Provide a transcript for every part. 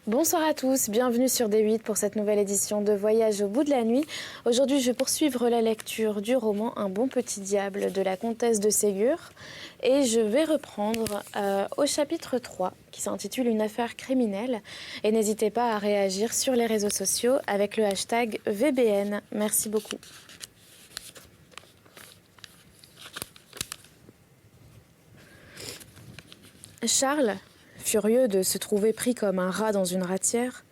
Bonsoir à tous, bienvenue sur D8 pour cette nouvelle édition de Voyage au bout de la nuit. Aujourd'hui, je vais poursuivre la lecture du roman Un bon petit diable de la comtesse de Ségur et je vais reprendre au chapitre 3 qui s'intitule Une affaire criminelle. Et n'hésitez pas à réagir sur les réseaux sociaux avec le hashtag VBN. Merci beaucoup. Charles, furieux de se trouver pris comme un rat dans une ratière,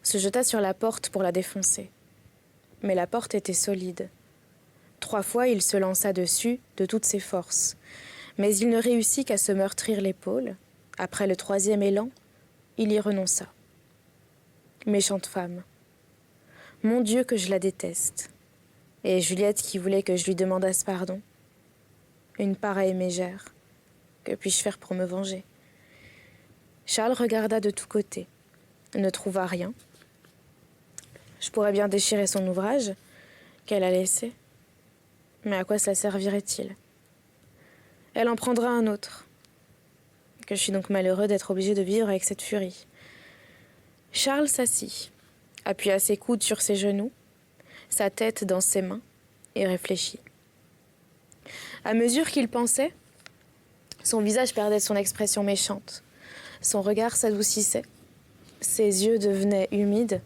se jeta sur la porte pour la défoncer. Mais la porte était solide. 3 fois, il se lança dessus de toutes ses forces, mais il ne réussit qu'à se meurtrir l'épaule. Après le 3e élan, il y renonça. Méchante femme. Mon Dieu que je la déteste. Et Juliette qui voulait que je lui demandasse pardon. Une pareille mégère. Que puis-je faire pour me venger ? Charles regarda de tous côtés, ne trouva rien. Je pourrais bien déchirer son ouvrage qu'elle a laissé. Mais à quoi cela servirait-il ? Elle en prendra un autre. Que je suis donc malheureux d'être obligé de vivre avec cette furie. Charles s'assit, appuya ses coudes sur ses genoux, sa tête dans ses mains, et réfléchit. À mesure qu'il pensait, son visage perdait son expression méchante. Son regard s'adoucissait, ses yeux devenaient humides,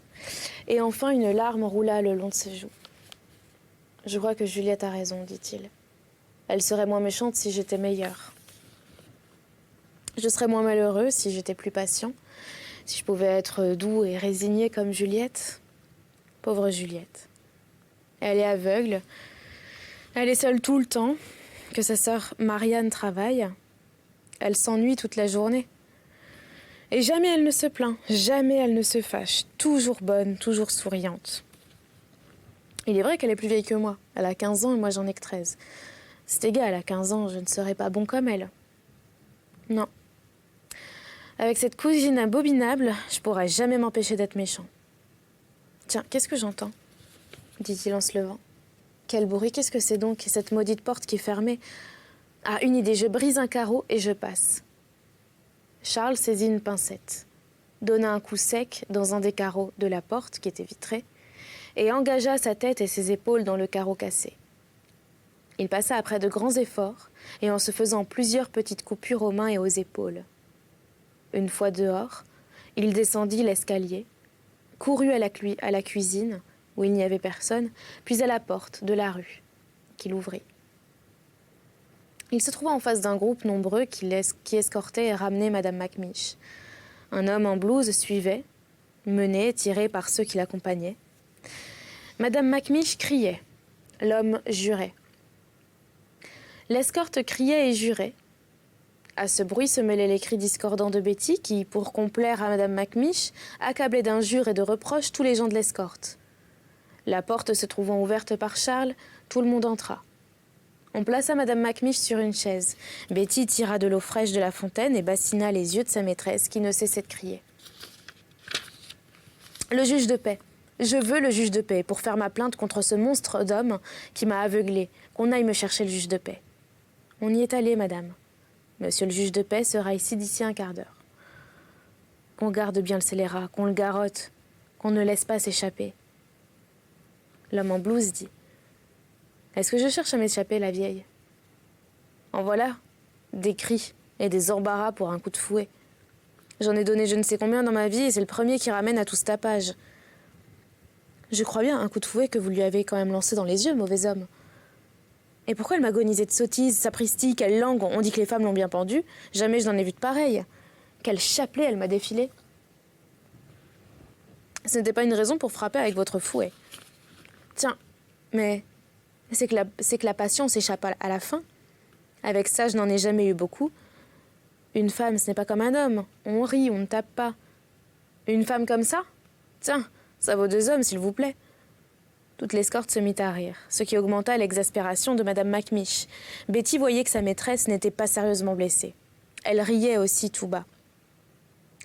et enfin une larme roula le long de ses joues. « Je crois que Juliette a raison, dit-il. Elle serait moins méchante si j'étais meilleur. Je serais moins malheureux si j'étais plus patient, si je pouvais être doux et résigné comme Juliette. Pauvre Juliette. Elle est aveugle, elle est seule tout le temps, que sa sœur Marianne travaille. Elle s'ennuie toute la journée. Et jamais elle ne se plaint, jamais elle ne se fâche, toujours bonne, toujours souriante. Il est vrai qu'elle est plus vieille que moi, elle a 15 ans et moi j'en ai que 13. C'est égal, à 15 ans, je ne serai pas bon comme elle. Non. Avec cette cousine abominable, je pourrais jamais m'empêcher d'être méchant. Tiens, qu'est-ce que j'entends ? Dit-il en se levant. Quel bruit, qu'est-ce que c'est donc, cette maudite porte qui est fermée ? Ah, une idée, je brise un carreau et je passe. Charles saisit une pincette, donna un coup sec dans un des carreaux de la porte qui était vitrée et engagea sa tête et ses épaules dans le carreau cassé. Il passa après de grands efforts et en se faisant plusieurs petites coupures aux mains et aux épaules. Une fois dehors, il descendit l'escalier, courut à la cuisine où il n'y avait personne, puis à la porte de la rue qu'il ouvrit. Il se trouva en face d'un groupe nombreux qui escortait et ramenait Madame Macmish. Un homme en blouse suivait, mené, tiré par ceux qui l'accompagnaient. Madame Macmish criait. L'homme jurait. L'escorte criait et jurait. À ce bruit se mêlaient les cris discordants de Betty qui, pour complaire à Madame Macmish, accablait d'injures et de reproches tous les gens de l'escorte. La porte se trouvant ouverte par Charles, tout le monde entra. On plaça Madame Macmish sur une chaise. Betty tira de l'eau fraîche de la fontaine et bassina les yeux de sa maîtresse qui ne cessait de crier. « Le juge de paix. Je veux le juge de paix pour faire ma plainte contre ce monstre d'homme qui m'a aveuglé. Qu'on aille me chercher le juge de paix. » On y est allé, madame. Monsieur le juge de paix sera ici d'ici un quart d'heure. Qu'on garde bien le scélérat, qu'on le garrotte, qu'on ne laisse pas s'échapper. L'homme en blouse dit. Est-ce que je cherche à m'échapper, la vieille ? En voilà, des cris et des embarras pour un coup de fouet. J'en ai donné je ne sais combien dans ma vie et c'est le premier qui ramène à tout ce tapage. Je crois bien un coup de fouet que vous lui avez quand même lancé dans les yeux, mauvais homme. Et pourquoi elle m'agonisait de sottises, sapristi, quelle langue, on dit que les femmes l'ont bien pendue. Jamais je n'en ai vu de pareil. Quel chapelet elle m'a défilé. Ce n'était pas une raison pour frapper avec votre fouet. Tiens, mais... C'est que la passion s'échappe à la fin. Avec ça, je n'en ai jamais eu beaucoup. Une femme, ce n'est pas comme un homme. On rit, on ne tape pas. Une femme comme ça ? Tiens, ça vaut 2 hommes, s'il vous plaît. Toute l'escorte se mit à rire, ce qui augmenta l'exaspération de Madame Macmish. Betty voyait que sa maîtresse n'était pas sérieusement blessée. Elle riait aussi tout bas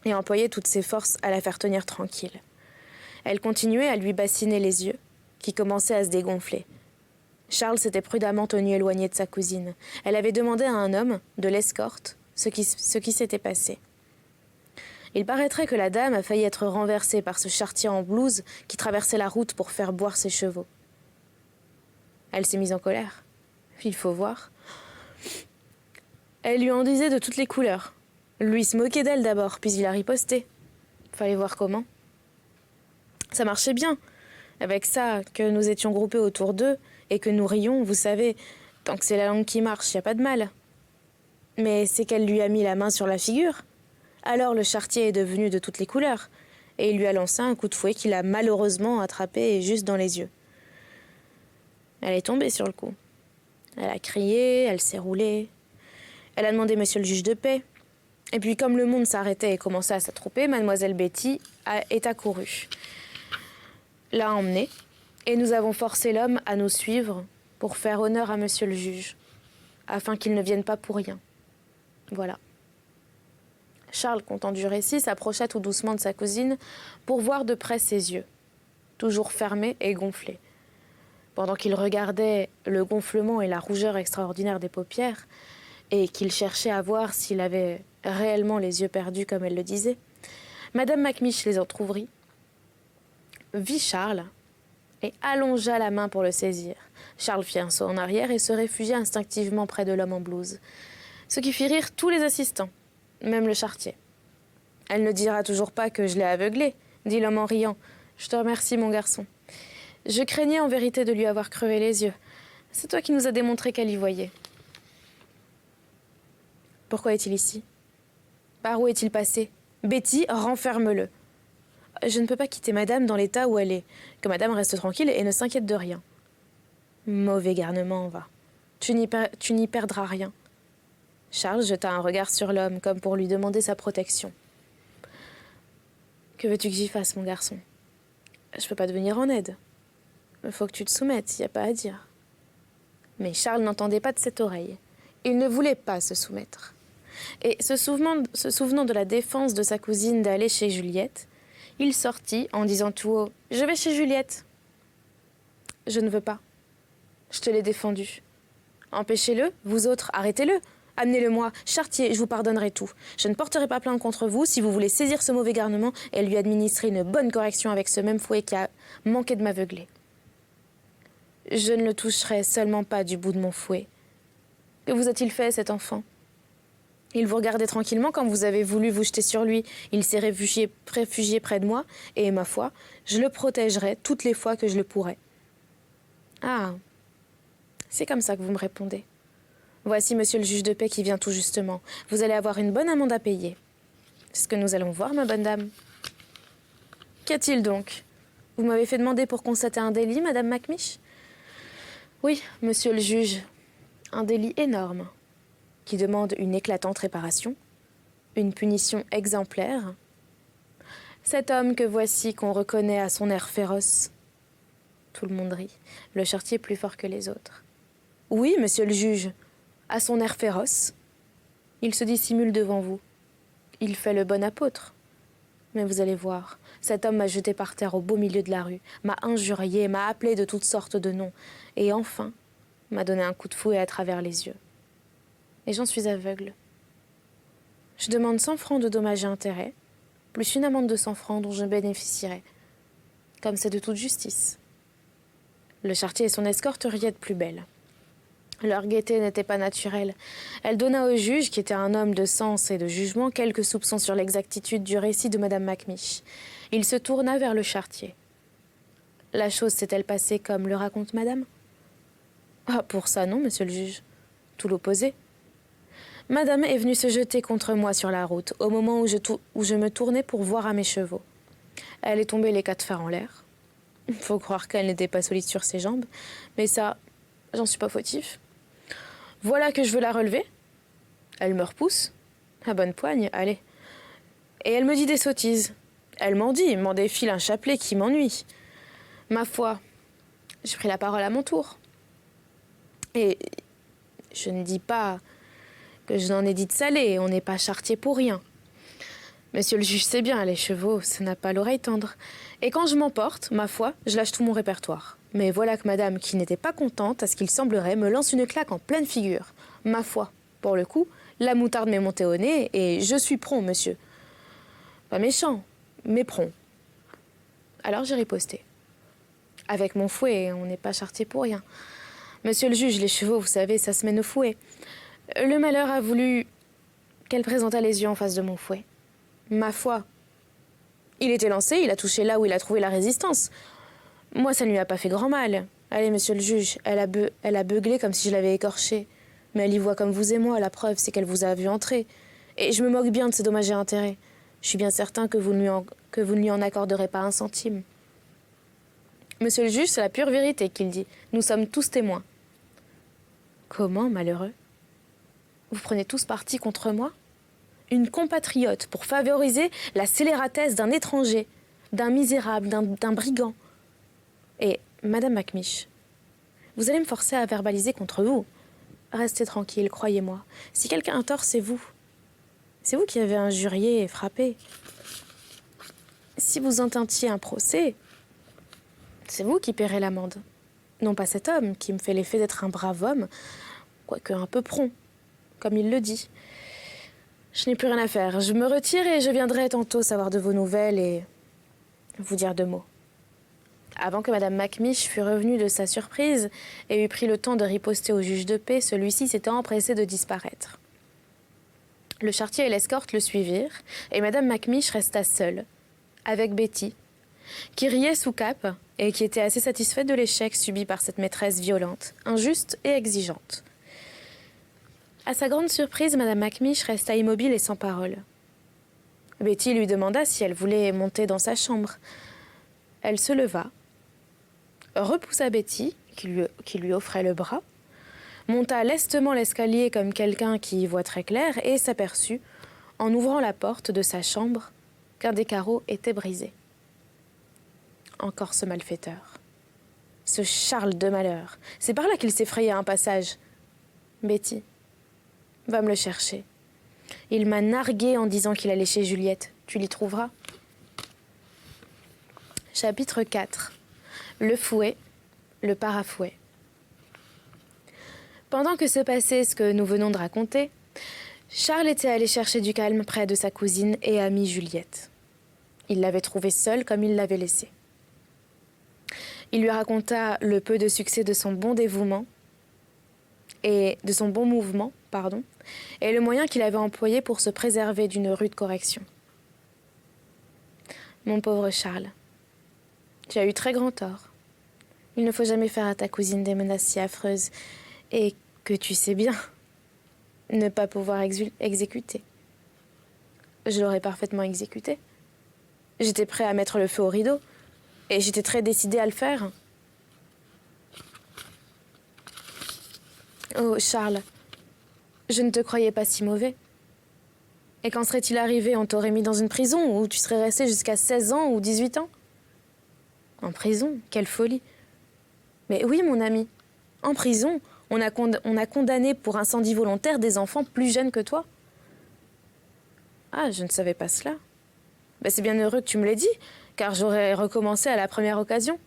et employait toutes ses forces à la faire tenir tranquille. Elle continuait à lui bassiner les yeux, qui commençaient à se dégonfler. Charles s'était prudemment tenu éloigné de sa cousine. Elle avait demandé à un homme, de l'escorte, ce qui s'était passé. Il paraîtrait que la dame a failli être renversée par ce charretier en blouse qui traversait la route pour faire boire ses chevaux. Elle s'est mise en colère. Il faut voir. Elle lui en disait de toutes les couleurs. Lui se moquait d'elle d'abord, puis il a riposté. Fallait voir comment. Ça marchait bien. Avec ça, que nous étions groupés autour d'eux et que nous rions, vous savez, tant que c'est la langue qui marche, y a pas de mal. Mais c'est qu'elle lui a mis la main sur la figure. Alors le charretier est devenu de toutes les couleurs, et il lui a lancé un coup de fouet qu'il a malheureusement attrapé juste dans les yeux. Elle est tombée sur le coup. Elle a crié, elle s'est roulée. Elle a demandé monsieur le juge de paix. Et puis comme le monde s'arrêtait et commençait à s'attrouper, mademoiselle Betty est accourue. L'a emmenée, et nous avons forcé l'homme à nous suivre pour faire honneur à monsieur le juge, afin qu'il ne vienne pas pour rien. Voilà. Charles, content du récit, s'approcha tout doucement de sa cousine pour voir de près ses yeux, toujours fermés et gonflés. Pendant qu'il regardait le gonflement et la rougeur extraordinaire des paupières, et qu'il cherchait à voir s'il avait réellement les yeux perdus comme elle le disait, Madame Macmiche les entr'ouvrit, vit Charles et allongea la main pour le saisir. Charles fit un saut en arrière et se réfugia instinctivement près de l'homme en blouse, ce qui fit rire tous les assistants, même le charretier. « Elle ne dira toujours pas que je l'ai aveuglé, dit l'homme en riant. Je te remercie, mon garçon. Je craignais en vérité de lui avoir crevé les yeux. C'est toi qui nous as démontré qu'elle y voyait. Pourquoi est-il ici? Par où est-il passé? Betty, renferme-le. Je ne peux pas quitter madame dans l'état où elle est. Que madame reste tranquille et ne s'inquiète de rien. Mauvais garnement, va. Tu n'y perdras rien. Charles jeta un regard sur l'homme, comme pour lui demander sa protection. Que veux-tu que j'y fasse, mon garçon? Je peux pas te venir en aide. Il faut que tu te soumettes, y a pas à dire. Mais Charles n'entendait pas de cette oreille. Il ne voulait pas se soumettre. Et se souvenant de la défense de sa cousine d'aller chez Juliette, il sortit en disant tout haut « Je vais chez Juliette ». « Je ne veux pas. Je te l'ai défendu. Empêchez-le, vous autres, arrêtez-le. Amenez-le-moi, charretier, je vous pardonnerai tout. Je ne porterai pas plainte contre vous si vous voulez saisir ce mauvais garnement et lui administrer une bonne correction avec ce même fouet qui a manqué de m'aveugler. Je ne le toucherai seulement pas du bout de mon fouet. Que vous a-t-il fait, cet enfant? Il vous regardait tranquillement quand vous avez voulu vous jeter sur lui. Il s'est réfugié près de moi, et, ma foi, je le protégerai toutes les fois que je le pourrai. Ah, c'est comme ça que vous me répondez. Voici monsieur le juge de paix qui vient tout justement. Vous allez avoir une bonne amende à payer. C'est ce que nous allons voir, ma bonne dame. Qu'y a-t-il donc? Vous m'avez fait demander pour constater un délit, madame Macmiche? Oui, monsieur le juge, un délit énorme, qui demande une éclatante réparation, une punition exemplaire. Cet homme que voici, qu'on reconnaît à son air féroce. Tout le monde rit, le charretier plus fort que les autres. Oui, monsieur le juge, à son air féroce. Il se dissimule devant vous. Il fait le bon apôtre. Mais vous allez voir, cet homme m'a jeté par terre au beau milieu de la rue, m'a injurié, m'a appelé de toutes sortes de noms, et enfin, m'a donné un coup de fouet à travers les yeux. Et j'en suis aveugle. Je demande 100 francs de dommages et intérêts, plus une amende de 100 francs dont je bénéficierai, comme c'est de toute justice. Le charretier et son escorte riaient de plus belle. Leur gaieté n'était pas naturelle. Elle donna au juge, qui était un homme de sens et de jugement, quelques soupçons sur l'exactitude du récit de madame Macmiche. Il se tourna vers le charretier. La chose s'est-elle passée comme le raconte madame? Ah, pour ça, non, monsieur le juge. Tout l'opposé. Madame est venue se jeter contre moi sur la route, au moment où je me tournais pour voir à mes chevaux. Elle est tombée les 4 fers en l'air. Faut croire qu'elle n'était pas solide sur ses jambes, mais ça, j'en suis pas fautif. Voilà que je veux la relever. Elle me repousse. À bonne poigne, allez. Et elle me dit des sottises. Elle m'en défile un chapelet qui m'ennuie. Ma foi, j'ai pris la parole à mon tour. Et je ne dis pas que je n'en ai dit de salé, on n'est pas charretier pour rien. Monsieur le juge sait bien, les chevaux, ça n'a pas l'oreille tendre. Et quand je m'emporte, ma foi, je lâche tout mon répertoire. Mais voilà que madame, qui n'était pas contente, à ce qu'il semblerait, me lance une claque en pleine figure. Ma foi, pour le coup, la moutarde m'est montée au nez, et je suis prompt, monsieur. Pas méchant, mais prompt. Alors j'ai riposté. Avec mon fouet, on n'est pas charretier pour rien. Monsieur le juge, les chevaux, vous savez, ça se mène au fouet. Le malheur a voulu qu'elle présentât les yeux en face de mon fouet. Ma foi, il était lancé, il a touché là où il a trouvé la résistance. Moi, ça ne lui a pas fait grand mal. Allez, monsieur le juge, elle a beuglé comme si je l'avais écorchée. Mais elle y voit comme vous et moi, la preuve, c'est qu'elle vous a vu entrer. Et je me moque bien de ces dommages et intérêts. Je suis bien certain que vous ne lui en accorderez pas un centime. Monsieur le juge, c'est la pure vérité qu'il dit. Nous sommes tous témoins. Comment, malheureux? Vous prenez tous parti contre moi? Une compatriote pour favoriser la scélératesse d'un étranger, d'un misérable, d'un brigand. Et, Madame Macmish, vous allez me forcer à verbaliser contre vous. Restez tranquille, croyez-moi. Si quelqu'un a tort, c'est vous. C'est vous qui avez injurié et frappé. Si vous intentiez un procès, c'est vous qui paierez l'amende. Non pas cet homme qui me fait l'effet d'être un brave homme, quoique un peu prompt, comme il le dit. Je n'ai plus rien à faire. Je me retire et je viendrai tantôt savoir de vos nouvelles et vous dire 2 mots. Avant que Madame Macmish fût revenue de sa surprise et eût pris le temps de riposter au juge de paix, celui-ci s'était empressé de disparaître. Le charretier et l'escorte le suivirent, et Madame Macmish resta seule, avec Betty, qui riait sous cape et qui était assez satisfaite de l'échec subi par cette maîtresse violente, injuste et exigeante. À sa grande surprise, Madame Macmish resta immobile et sans parole. Betty lui demanda si elle voulait monter dans sa chambre. Elle se leva, repoussa Betty, qui lui offrait le bras, monta lestement l'escalier comme quelqu'un qui y voit très clair et s'aperçut, en ouvrant la porte de sa chambre, qu'un des carreaux était brisé. Encore ce malfaiteur. Ce Charles de malheur. C'est par là qu'il s'est frayé un passage. Betty, va me le chercher. Il m'a nargué en disant qu'il allait chez Juliette. Tu l'y trouveras. Chapitre 4. Le fouet, le parafouet. Pendant que se passait ce que nous venons de raconter, Charles était allé chercher du calme près de sa cousine et amie Juliette. Il l'avait trouvée seule comme il l'avait laissée. Il lui raconta le peu de succès de son bon dévouement et de son bon mouvement, et le moyen qu'il avait employé pour se préserver d'une rude correction. Mon pauvre Charles, tu as eu très grand tort. Il ne faut jamais faire à ta cousine des menaces si affreuses et que tu sais bien ne pas pouvoir exécuter. Je l'aurais parfaitement exécuté. J'étais prêt à mettre le feu au rideau et j'étais très décidé à le faire. Oh, Charles, je ne te croyais pas si mauvais. Et quand serait-il arrivé? On t'aurait mis dans une prison où tu serais resté jusqu'à 16 ans ou 18 ans? En prison? Quelle folie! Mais oui, mon ami, en prison, on a condamné pour incendie volontaire des enfants plus jeunes que toi. Ah, je ne savais pas cela. Ben, c'est bien heureux que tu me l'aies dit, car j'aurais recommencé à la première occasion.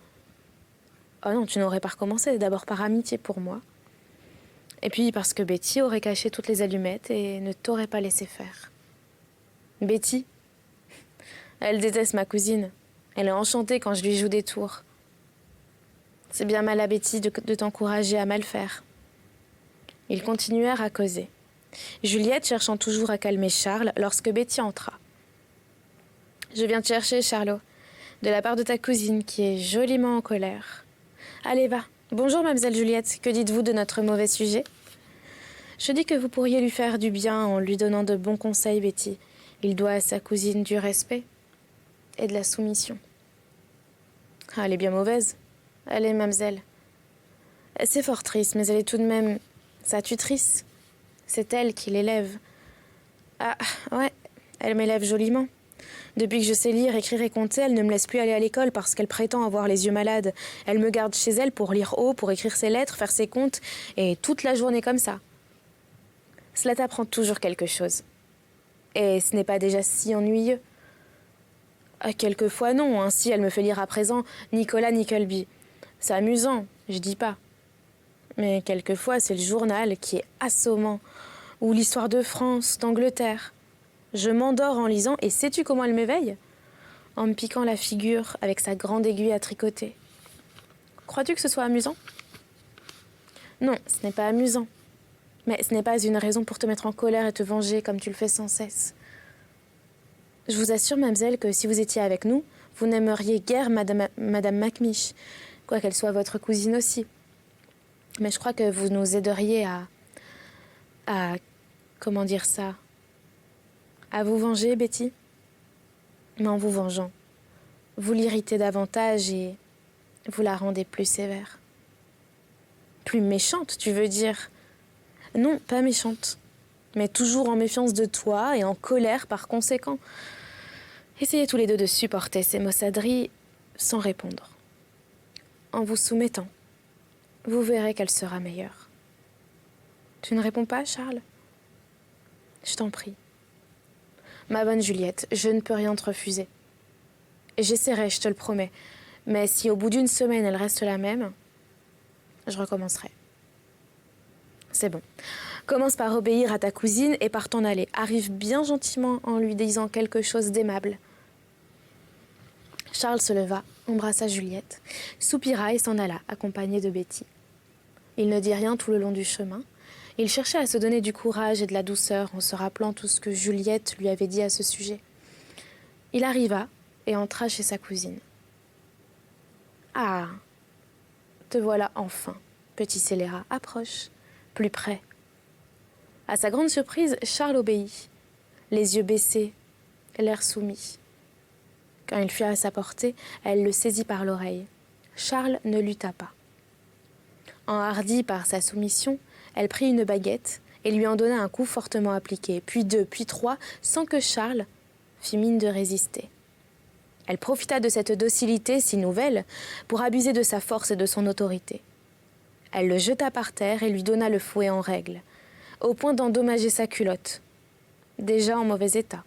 Oh non, tu n'aurais pas recommencé, d'abord par amitié pour moi. Et puis parce que Betty aurait caché toutes les allumettes et ne t'aurait pas laissé faire. Betty, elle déteste ma cousine. Elle est enchantée quand je lui joue des tours. C'est bien mal à Betty de t'encourager à mal faire. Ils continuèrent à causer. Juliette cherchant toujours à calmer Charles lorsque Betty entra. « Je viens te chercher, Charlot, de la part de ta cousine qui est joliment en colère. Allez, va. Bonjour, mademoiselle Juliette. Que dites-vous de notre mauvais sujet? Je dis que vous pourriez lui faire du bien en lui donnant de bons conseils, Betty. Il doit à sa cousine du respect et de la soumission. Ah, elle est bien mauvaise. Elle est mademoiselle. C'est fort triste, mais elle est tout de même sa tutrice. C'est elle qui l'élève. Ah, ouais, elle m'élève joliment. Depuis que je sais lire, écrire et compter, elle ne me laisse plus aller à l'école parce qu'elle prétend avoir les yeux malades. Elle me garde chez elle pour lire haut, pour écrire ses lettres, faire ses comptes, et toute la journée comme ça. Cela t'apprend toujours quelque chose. Et ce n'est pas déjà si ennuyeux. Ah, quelquefois non, ainsi elle me fait lire à présent Nicolas Nickleby. C'est amusant, je dis pas. Mais quelquefois c'est le journal qui est assommant, ou l'histoire de France, d'Angleterre. Je m'endors en lisant et sais-tu comment elle m'éveille? En me piquant la figure avec sa grande aiguille à tricoter. Crois-tu que ce soit amusant? Non, ce n'est pas amusant. Mais ce n'est pas une raison pour te mettre en colère et te venger comme tu le fais sans cesse. Je vous assure, mademoiselle, que si vous étiez avec nous, vous n'aimeriez guère Madame Macmish, quoiqu'elle soit votre cousine aussi. Mais je crois que vous nous aideriez à comment dire ça? À vous venger, Betty? Mais en vous vengeant, vous l'irritez davantage et vous la rendez plus sévère. Plus méchante, tu veux dire? Non, pas méchante, mais toujours en méfiance de toi et en colère par conséquent. Essayez tous les deux de supporter ces maussaderies sans répondre. En vous soumettant, vous verrez qu'elle sera meilleure. Tu ne réponds pas, Charles? Je t'en prie. Ma bonne Juliette, je ne peux rien te refuser. J'essaierai, je te le promets, mais si au bout d'une semaine elle reste la même, je recommencerai. C'est bon. Commence par obéir à ta cousine et par t'en aller. Arrive bien gentiment en lui disant quelque chose d'aimable. Charles se leva, embrassa Juliette, soupira et s'en alla, accompagné de Betty. Il ne dit rien tout le long du chemin. Il cherchait à se donner du courage et de la douceur en se rappelant tout ce que Juliette lui avait dit à ce sujet. Il arriva et entra chez sa cousine. « Ah, te voilà enfin, petit scélérat, approche, plus près. » À sa grande surprise, Charles obéit, les yeux baissés, l'air soumis. Quand il fut à sa portée, elle le saisit par l'oreille. Charles ne lutta pas. Enhardie par sa soumission, elle prit une baguette et lui en donna un coup fortement appliqué, puis deux, puis trois, sans que Charles fît mine de résister. Elle profita de cette docilité si nouvelle pour abuser de sa force et de son autorité. Elle le jeta par terre et lui donna le fouet en règle, au point d'endommager sa culotte, déjà en mauvais état.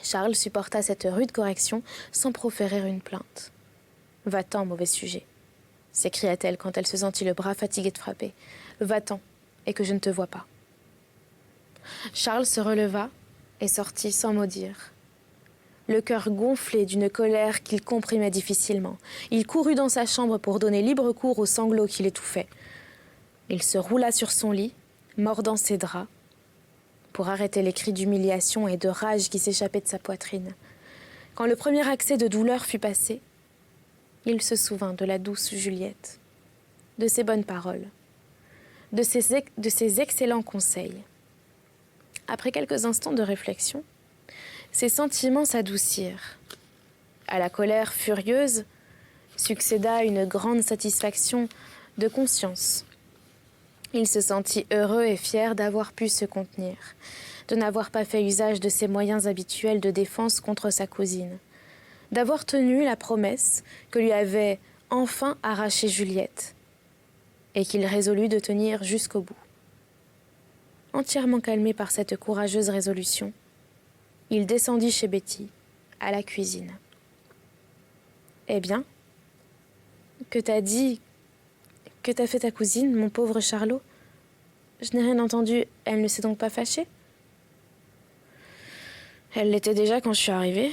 Charles supporta cette rude correction sans proférer une plainte. « Va-t'en, mauvais sujet !» s'écria-t-elle quand elle se sentit le bras fatigué de frapper. « Va-t'en, et que je ne te vois pas. » Charles se releva et sortit sans mot dire. Le cœur gonflé d'une colère qu'il comprimait difficilement, il courut dans sa chambre pour donner libre cours aux sanglots qui l'étouffaient. Il se roula sur son lit, mordant ses draps, pour arrêter les cris d'humiliation et de rage qui s'échappaient de sa poitrine. Quand le premier accès de douleur fut passé, il se souvint de la douce Juliette, de ses bonnes paroles, de ses excellents conseils. Après quelques instants de réflexion, ses sentiments s'adoucirent. À la colère furieuse succéda une grande satisfaction de conscience. Il se sentit heureux et fier d'avoir pu se contenir, de n'avoir pas fait usage de ses moyens habituels de défense contre sa cousine, d'avoir tenu la promesse que lui avait enfin arrachée Juliette, et qu'il résolut de tenir jusqu'au bout. Entièrement calmé par cette courageuse résolution, il descendit chez Betty, à la cuisine. « Eh bien, que t'a fait ta cousine, mon pauvre Charlot? Je n'ai rien entendu, elle ne s'est donc pas fâchée? » Elle l'était déjà quand je suis arrivée.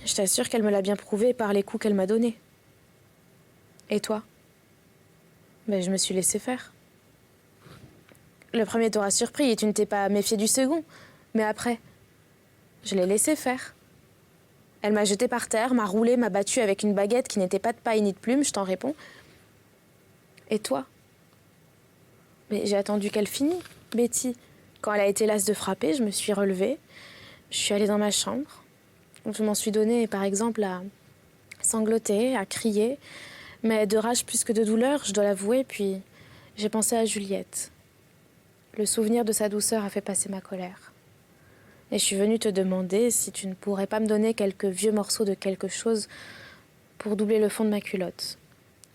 Je t'assure qu'elle me l'a bien prouvé par les coups qu'elle m'a donnés. Et toi? Ben, je me suis laissée faire. Le premier t'aura surpris et tu ne t'es pas méfié du second. Mais après, je l'ai laissée faire. Elle m'a jeté par terre, m'a roulé, m'a battu avec une baguette qui n'était pas de paille ni de plume, je t'en réponds. Et toi? Mais j'ai attendu qu'elle finisse, Betty. Quand elle a été lasse de frapper, je me suis relevée. Je suis allée dans ma chambre. Je m'en suis donnée, par exemple, à sangloter, à crier. Mais de rage plus que de douleur, je dois l'avouer, puis j'ai pensé à Juliette. Le souvenir de sa douceur a fait passer ma colère. Et je suis venue te demander si tu ne pourrais pas me donner quelques vieux morceaux de quelque chose pour doubler le fond de ma culotte.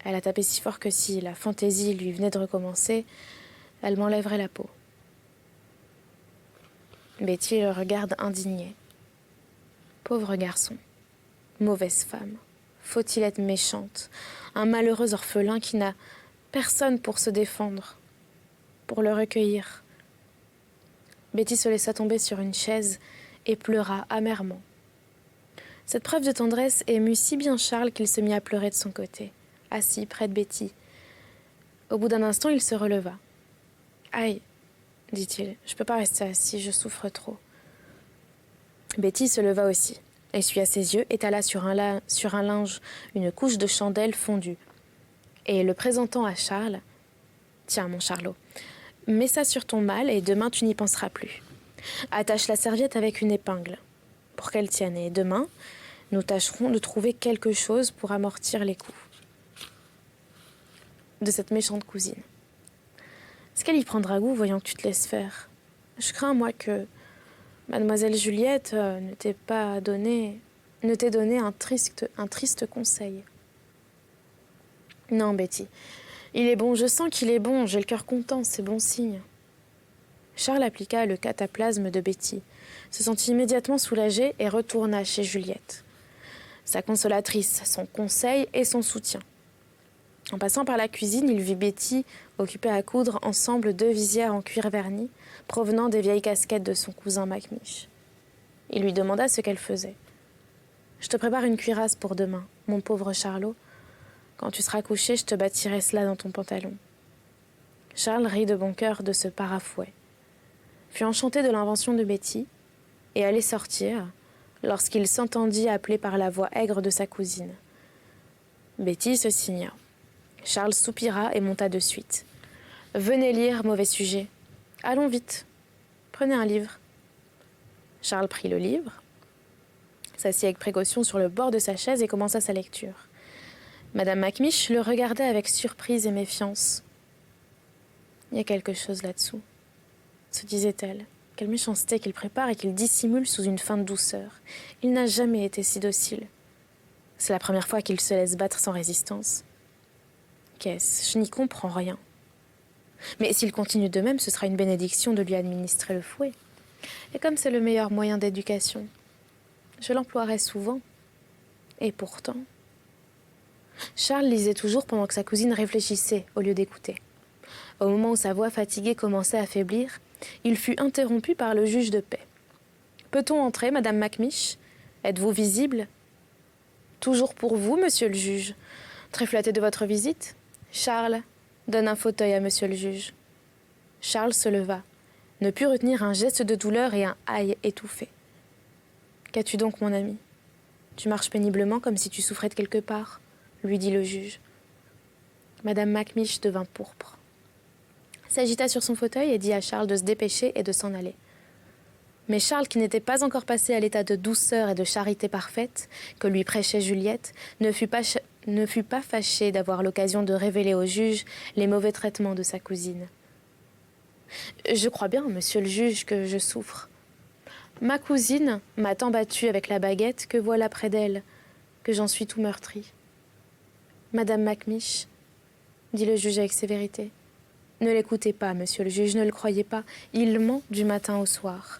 Elle a tapé si fort que si la fantaisie lui venait de recommencer, elle m'enlèverait la peau. Betty le regarde indignée. Pauvre garçon, mauvaise femme, faut-il être méchante, un malheureux orphelin qui n'a personne pour se défendre, pour le recueillir. Betty se laissa tomber sur une chaise et pleura amèrement. Cette preuve de tendresse émut si bien Charles qu'il se mit à pleurer de son côté, assis près de Betty. Au bout d'un instant, il se releva. « Aïe, dit-il, je ne peux pas rester assis, je souffre trop. » Betty se leva aussi, essuya ses yeux, étala sur un linge une couche de chandelle fondue, et le présentant à Charles, « Tiens, mon Charlot, mets ça sur ton mal et demain tu n'y penseras plus. Attache la serviette avec une épingle pour qu'elle tienne, et demain, nous tâcherons de trouver quelque chose pour amortir les coups de cette méchante cousine. Est-ce qu'elle y prendra goût voyant que tu te laisses faire? Je crains, moi, que mademoiselle Juliette ne t'ait donné un triste conseil. Non, Betty, il est bon, je sens qu'il est bon, j'ai le cœur content, c'est bon signe. » Charles appliqua le cataplasme de Betty, se sentit immédiatement soulagé et retourna chez Juliette. Sa consolatrice, son conseil et son soutien. En passant par la cuisine, il vit Betty occupée à coudre ensemble 2 visières en cuir verni provenant des vieilles casquettes de son cousin Macmish. Il lui demanda ce qu'elle faisait. « Je te prépare une cuirasse pour demain, mon pauvre Charlot. Quand tu seras couché, je te bâtirai cela dans ton pantalon. » Charles rit de bon cœur de ce parafouet, fut enchanté de l'invention de Betty et allait sortir lorsqu'il s'entendit appeler par la voix aigre de sa cousine. Betty se signa. Charles soupira et monta de suite. « Venez lire, mauvais sujet. Allons vite. Prenez un livre. » Charles prit le livre, s'assit avec précaution sur le bord de sa chaise et commença sa lecture. Madame Macmish le regardait avec surprise et méfiance. « Il y a quelque chose là-dessous, » se disait-elle. « Quelle méchanceté qu'il prépare et qu'il dissimule sous une feinte douceur. Il n'a jamais été si docile. C'est la première fois qu'il se laisse battre sans résistance. Qu'est-ce? Je n'y comprends rien. Mais s'il continue de même, ce sera une bénédiction de lui administrer le fouet. Et comme c'est le meilleur moyen d'éducation, je l'emploierai souvent. Et pourtant... » Charles lisait toujours pendant que sa cousine réfléchissait au lieu d'écouter. Au moment où sa voix fatiguée commençait à faiblir, il fut interrompu par le juge de paix. « Peut-on entrer, madame Macmish? Êtes-vous visible? » « Toujours pour vous, monsieur le juge. Très flatté de votre visite. Charles, donne un fauteuil à monsieur le juge. » Charles se leva, ne put retenir un geste de douleur et un « aïe » étouffé. « Qu'as-tu donc, mon ami? Tu marches péniblement comme si tu souffrais de quelque part, » lui dit le juge. Madame Macmish devint pourpre, s'agita sur son fauteuil et dit à Charles de se dépêcher et de s'en aller. Mais Charles, qui n'était pas encore passé à l'état de douceur et de charité parfaite que lui prêchait Juliette, ne fut pas fâché d'avoir l'occasion de révéler au juge les mauvais traitements de sa cousine. « Je crois bien, monsieur le juge, que je souffre. Ma cousine m'a tant battue avec la baguette que voilà près d'elle, que j'en suis tout meurtri. » « Madame Macmish, dit le juge avec sévérité, ne l'écoutez pas, monsieur le juge, ne le croyez pas, il ment du matin au soir.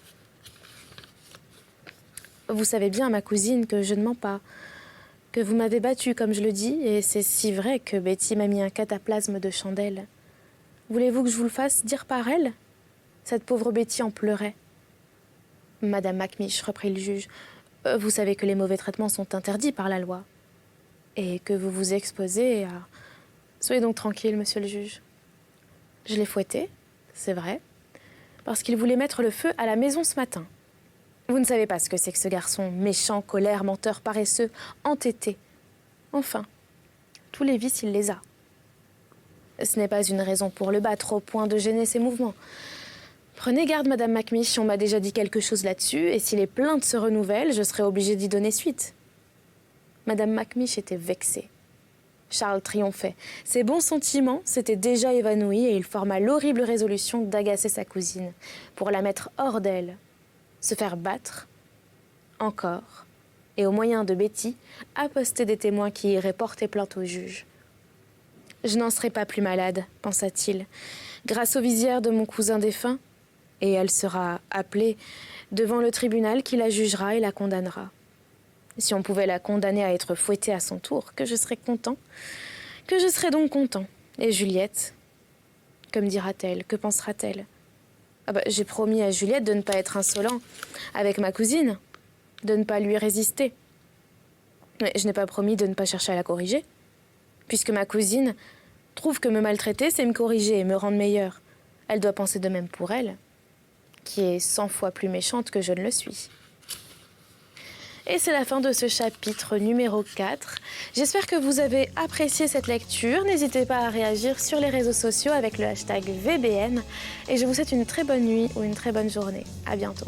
Vous savez bien, ma cousine, que je ne mens pas, que vous m'avez battue, comme je le dis, et c'est si vrai que Betty m'a mis un cataplasme de chandelle. Voulez-vous que je vous le fasse dire par elle? Cette pauvre Betty en pleurait. Madame Macmish, reprit le juge, vous savez que les mauvais traitements sont interdits par la loi. Et que vous vous exposez à... Soyez donc tranquille, monsieur le juge. Je l'ai fouetté, c'est vrai, parce qu'il voulait mettre le feu à la maison ce matin. Vous ne savez pas ce que c'est que ce garçon, méchant, colère, menteur, paresseux, entêté. Enfin, tous les vices, il les a. Ce n'est pas une raison pour le battre au point de gêner ses mouvements. Prenez garde, madame Macmish, on m'a déjà dit quelque chose là-dessus, et si les plaintes se renouvellent, je serai obligée d'y donner suite. Madame Macmish était vexée. Charles triomphait. Ses bons sentiments s'étaient déjà évanouis et il forma l'horrible résolution d'agacer sa cousine, pour la mettre hors d'elle, se faire battre, encore, et au moyen de Betty, apposter des témoins qui iraient porter plainte au juge. « Je n'en serai pas plus malade, pensa-t-il, grâce aux visières de mon cousin défunt, et elle sera appelée devant le tribunal qui la jugera et la condamnera. Si on pouvait la condamner à être fouettée à son tour, que je serais content, que je serais donc content. Et Juliette, comme dira-t-elle, que pensera-t-elle? Ah bah, j'ai promis à Juliette de ne pas être insolent avec ma cousine, de ne pas lui résister. Mais je n'ai pas promis de ne pas chercher à la corriger, puisque ma cousine trouve que me maltraiter, c'est me corriger et me rendre meilleure. Elle doit penser de même pour elle, qui est 100 fois plus méchante que je ne le suis. Et c'est la fin de ce chapitre numéro 4. J'espère que vous avez apprécié cette lecture. N'hésitez pas à réagir sur les réseaux sociaux avec le hashtag VBN. Et je vous souhaite une très bonne nuit ou une très bonne journée. À bientôt.